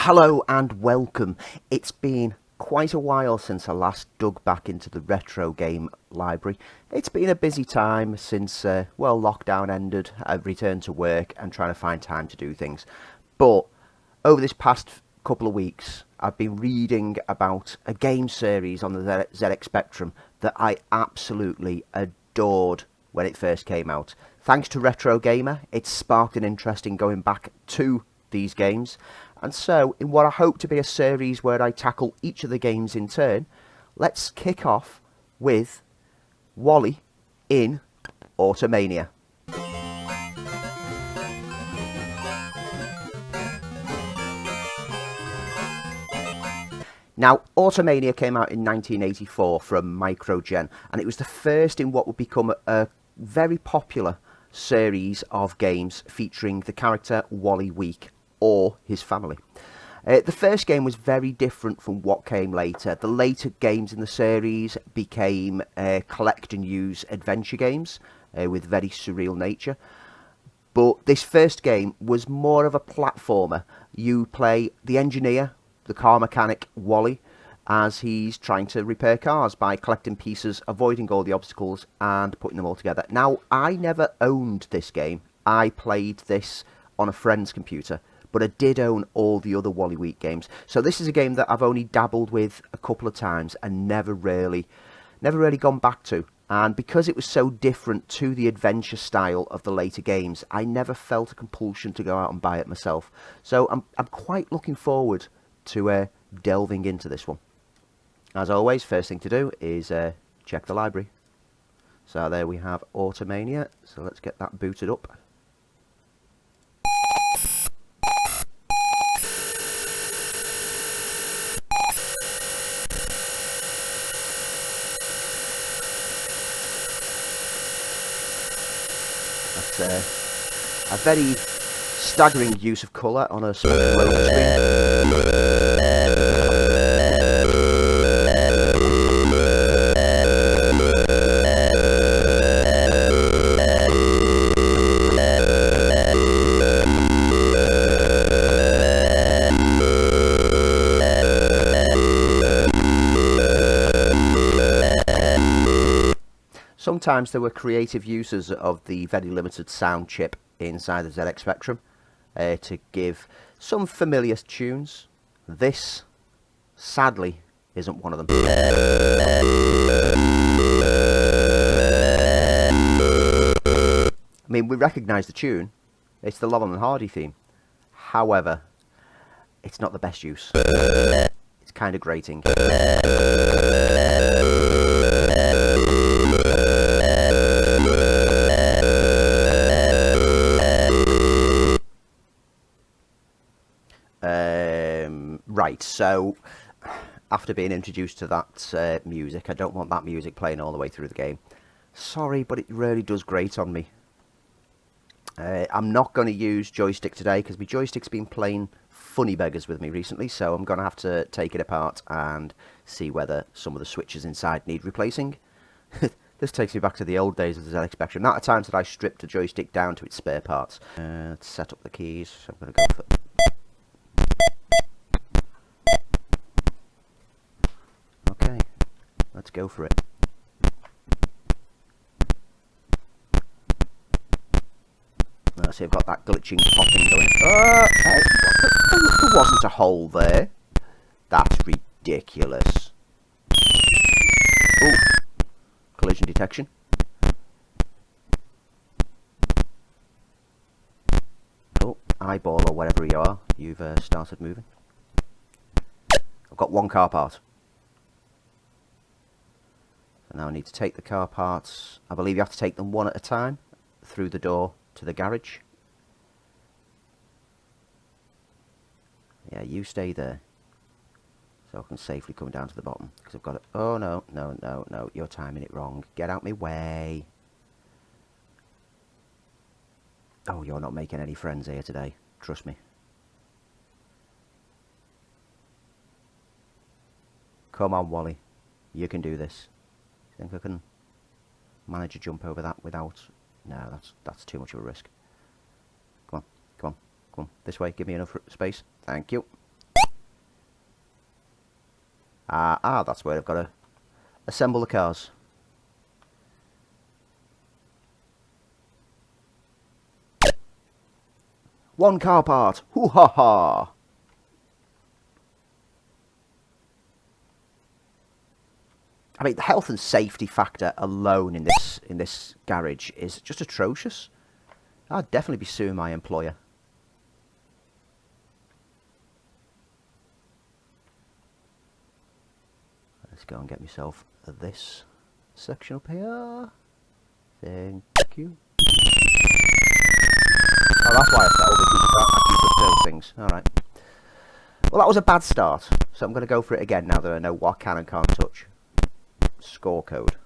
Hello and welcome. It's been quite a while since I last dug back into the retro game library. It's been a busy time since, lockdown ended. I've returned to work and trying to find time to do things. But over this past couple of weeks, I've been reading about a game series on the ZX Spectrum that I absolutely adored when it first came out. Thanks to Retro Gamer, it sparked an interest in going back to these games. And so, in what I hope to be a series where I tackle each of the games in turn, let's kick off with Wally in Automania. Now, Automania came out in 1984 from Mikro-Gen, and it was the first in what would become a very popular series of games featuring the character Wally Week or his family. The first game was very different from what came later. The later games in the series became collect and use adventure games with very surreal nature. But this first game was more of a platformer. You play the engineer, the car mechanic Wally, as he's trying to repair cars by collecting pieces, avoiding all the obstacles and putting them all together. Now, I never owned this game. I played this on a friend's computer, but I did own all the other Wally Week games. So this is a game that I've only dabbled with a couple of times and never really gone back to. And because it was so different to the adventure style of the later games, I never felt a compulsion to go out and buy it myself. So I'm quite looking forward to delving into this one. As always, first thing to do is check the library. So there we have Automania. So let's get that booted up. That's a very staggering use of colour on a small screen. Sometimes there were creative uses of the very limited sound chip inside the ZX Spectrum to give some familiar tunes. This, sadly, isn't one of them. I mean, we recognise the tune. It's the Laurel and Hardy theme. However, it's not the best use. It's kind of grating. Right, so after being introduced to that music, I don't want that music playing all the way through the game. Sorry, but it really does grate on me. I'm not going to use joystick today because my joystick's been playing funny beggars with me recently, so I'm going to have to take it apart and see whether some of the switches inside need replacing. This takes me back to the old days of the ZX Spectrum. Not the times that I stripped a joystick down to its spare parts. Let's set up the keys. So I'm going to go for... Okay, let's go for it. Let's see, I've got that glitching popping going. Hey, there wasn't a hole there. That's ridiculous. Ooh, collision detection. Oh, eyeball or whatever you are, you've started moving. I've got one car part. So now I need to take the car parts. I believe you have to take them one at a time through the door to the garage. Yeah, you stay there. So I can safely come down to the bottom. Because I've got it. Oh, no, no, no, no. You're timing it wrong. Get out my way. Oh, you're not making any friends here today. Trust me. Come on, Wally. You can do this. Think I can manage to jump over that without... No, that's too much of a risk. Come on, come on, come on. This way, give me enough space. Thank you. That's where I've got to assemble the cars. One car part. Hoo ha ha. I mean, the health and safety factor alone in this garage is just atrocious. I'd definitely be suing my employer. Let's go and get myself this section up here. Thank you. Oh, that's why I fell, because you can't actually touch those things. Alright. Well, that was a bad start, so I'm going to go for it again now that I know what I can and can't touch. Score code.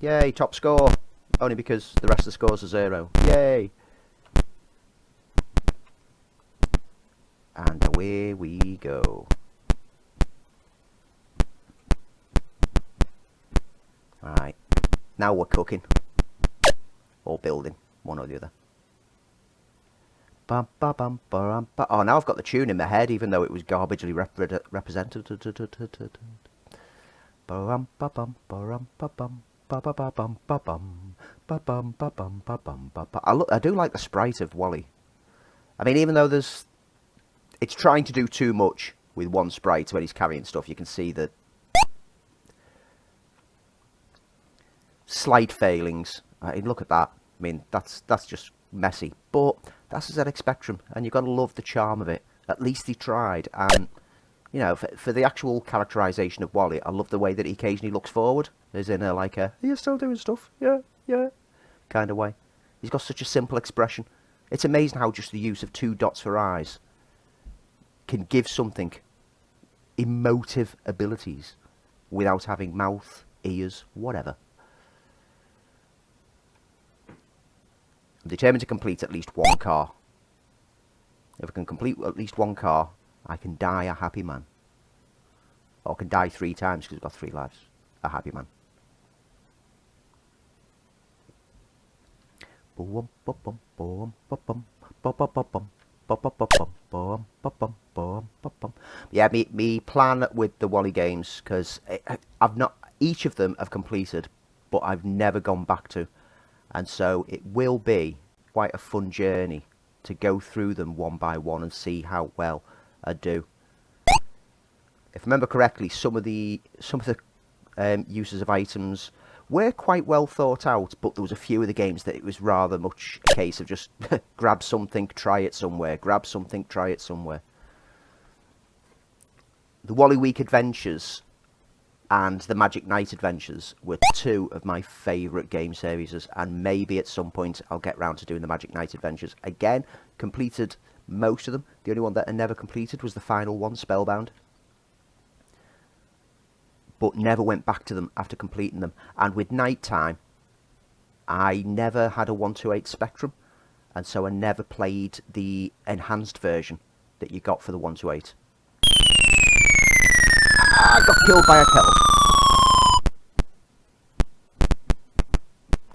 Yay, top score. Only because the rest of the scores are 0. Yay. And away we go. Alright. Now we're cooking. Or building. One or the other. Oh, now I've got the tune in my head, even though it was garbagely represented. I do like the sprite of Wally. I mean, even though it's trying to do too much with one sprite when he's carrying stuff, you can see the slight failings. Look at that. I mean, that's just messy, but that's a ZX Spectrum, and you've got to love the charm of it. At least he tried, and you know, for the actual characterization of Wally, I love the way that he occasionally looks forward, as in like a "you're still doing stuff, yeah" kind of way. He's got such a simple expression. It's amazing how just the use of 2 dots for eyes can give something emotive abilities without having mouth, ears, whatever. I'm determined to complete at least one car. If I can complete at least one car, I can die a happy man. Or I can die 3 times because I've got 3 lives. A happy man. Yeah, me plan with the Wally games, because I've not, each of them have completed, but I've never gone back to. And so it will be quite a fun journey to go through them one by one and see how well I do. If I remember correctly, some of the uses of items were quite well thought out, but there was a few of the games that it was rather much a case of just grab something, try it somewhere, grab something, try it somewhere. The Wally Week Adventures and the Magic Knight Adventures were 2 of my favourite game series, and maybe at some point I'll get round to doing the Magic Knight Adventures. Again, completed most of them. The only one that I never completed was the final one, Spellbound. But never went back to them after completing them. And with Nighttime, I never had a 128 Spectrum, and so I never played the enhanced version that you got for the 128. I got killed by a kettle.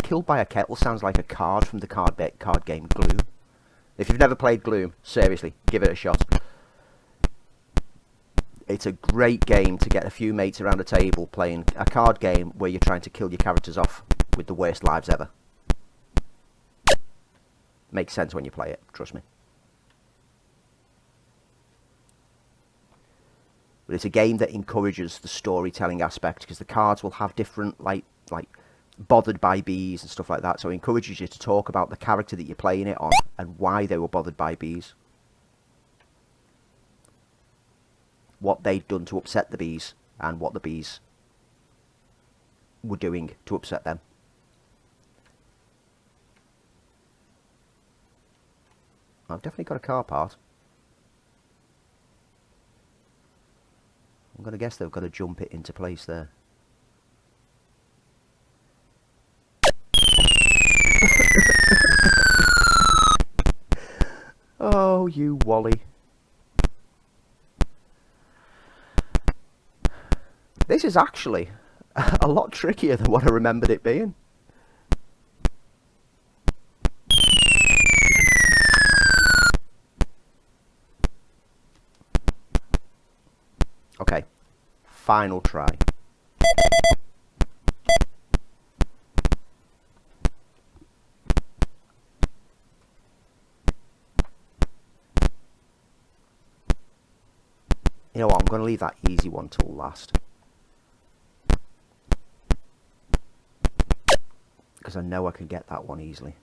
Killed by a kettle sounds like a card from the card game Gloom. If you've never played Gloom, seriously, give it a shot. It's a great game to get a few mates around a table playing a card game where you're trying to kill your characters off with the worst lives ever. Makes sense when you play it, trust me. But it's a game that encourages the storytelling aspect, because the cards will have different, like bothered by bees and stuff like that. So it encourages you to talk about the character that you're playing it on and why they were bothered by bees. What they'd done to upset the bees and what the bees were doing to upset them. I've definitely got a car part. I'm going to guess they've got to jump it into place there. Oh, you Wally. This is actually a lot trickier than what I remembered it being. Okay, final try. You know what, I'm going to leave that easy one till last. Because I know I can get that one easily.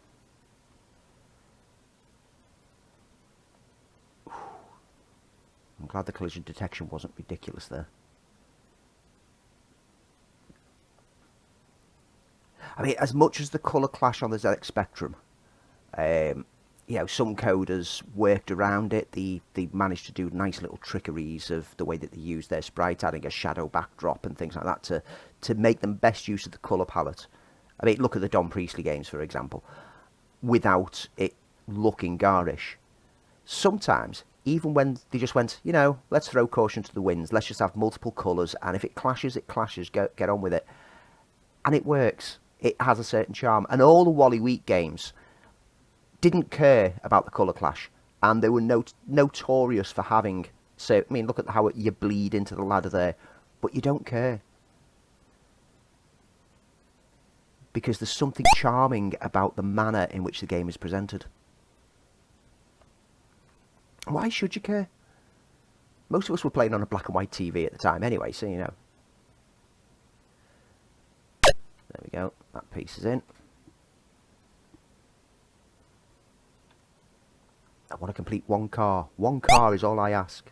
I'm glad the collision detection wasn't ridiculous there. I mean, as much as the colour clash on the ZX Spectrum, you know, some coders worked around it. They managed to do nice little trickeries of the way that they use their sprite, adding a shadow backdrop and things like that to make them best use of the colour palette. I mean, look at the Don Priestley games, for example, without it looking garish. Sometimes, even when they just went, you know, let's throw caution to the winds, let's just have multiple colours, and if it clashes, it clashes, get on with it. And it works. It has a certain charm. And all the Wally Week games didn't care about the colour clash, and they were notorious for having, so, I mean, look at how you bleed into the ladder there, but you don't care. Because there's something charming about the manner in which the game is presented. Why should you care? Most of us were playing on a black and white TV at the time anyway, so you know. There we go, that piece is in. I want to complete one car. One car is all I ask.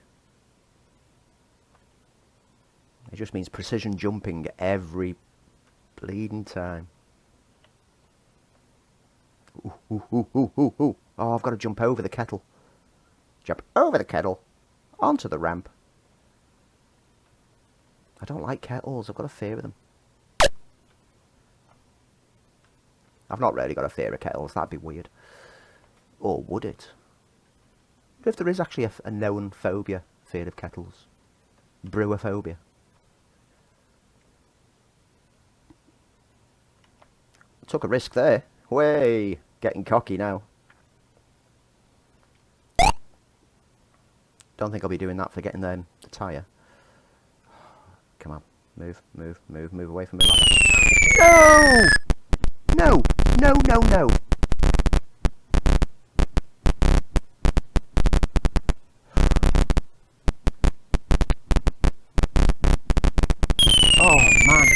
It just means precision jumping every bleeding time. Ooh, ooh, ooh, ooh, ooh, ooh. Oh, I've got to jump over the kettle. Jump over the kettle, onto the ramp. I don't like kettles, I've got a fear of them. I've not really got a fear of kettles, that'd be weird. Or would it? What if there is actually a known phobia, fear of kettles? Brewephobia. Took a risk there. Way, getting cocky now. Don't think I'll be doing that for getting the tyre. Come on, move, move, move, move away from me. No! No, no, no, no. Oh, man.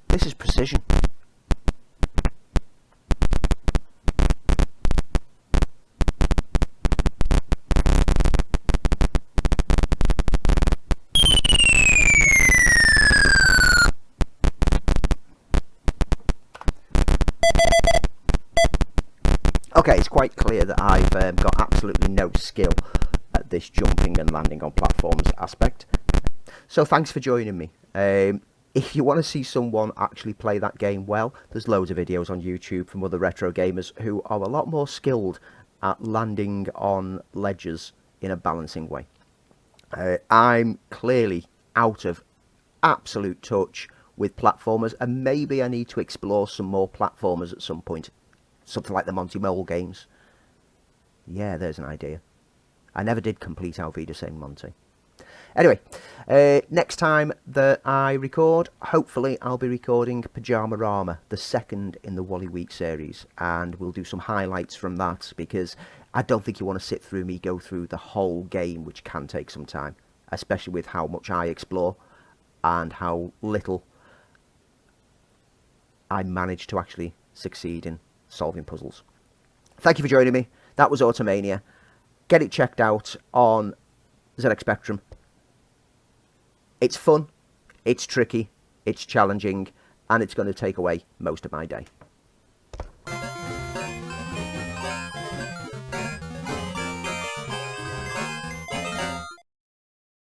This is precision. Okay, it's quite clear that I've got absolutely no skill at this jumping and landing on platforms aspect. So thanks for joining me. If you want to see someone actually play that game well, there's loads of videos on YouTube from other retro gamers who are a lot more skilled at landing on ledges in a balancing way. I'm clearly out of absolute touch with platformers, and maybe I need to explore some more platformers at some point. Something like the Monty Mole games. Yeah, there's an idea. I never did complete Alvida Saint Monty. Anyway, next time that I record, hopefully I'll be recording Pyjamarama, the second in the Wally Week series, and we'll do some highlights from that, because I don't think you want to sit through me go through the whole game, which can take some time, especially with how much I explore and how little I manage to actually succeed in solving puzzles. Thank you for joining me. That was Automania. Get it checked out on ZX Spectrum. It's fun, it's tricky, it's challenging, and it's going to take away most of my day.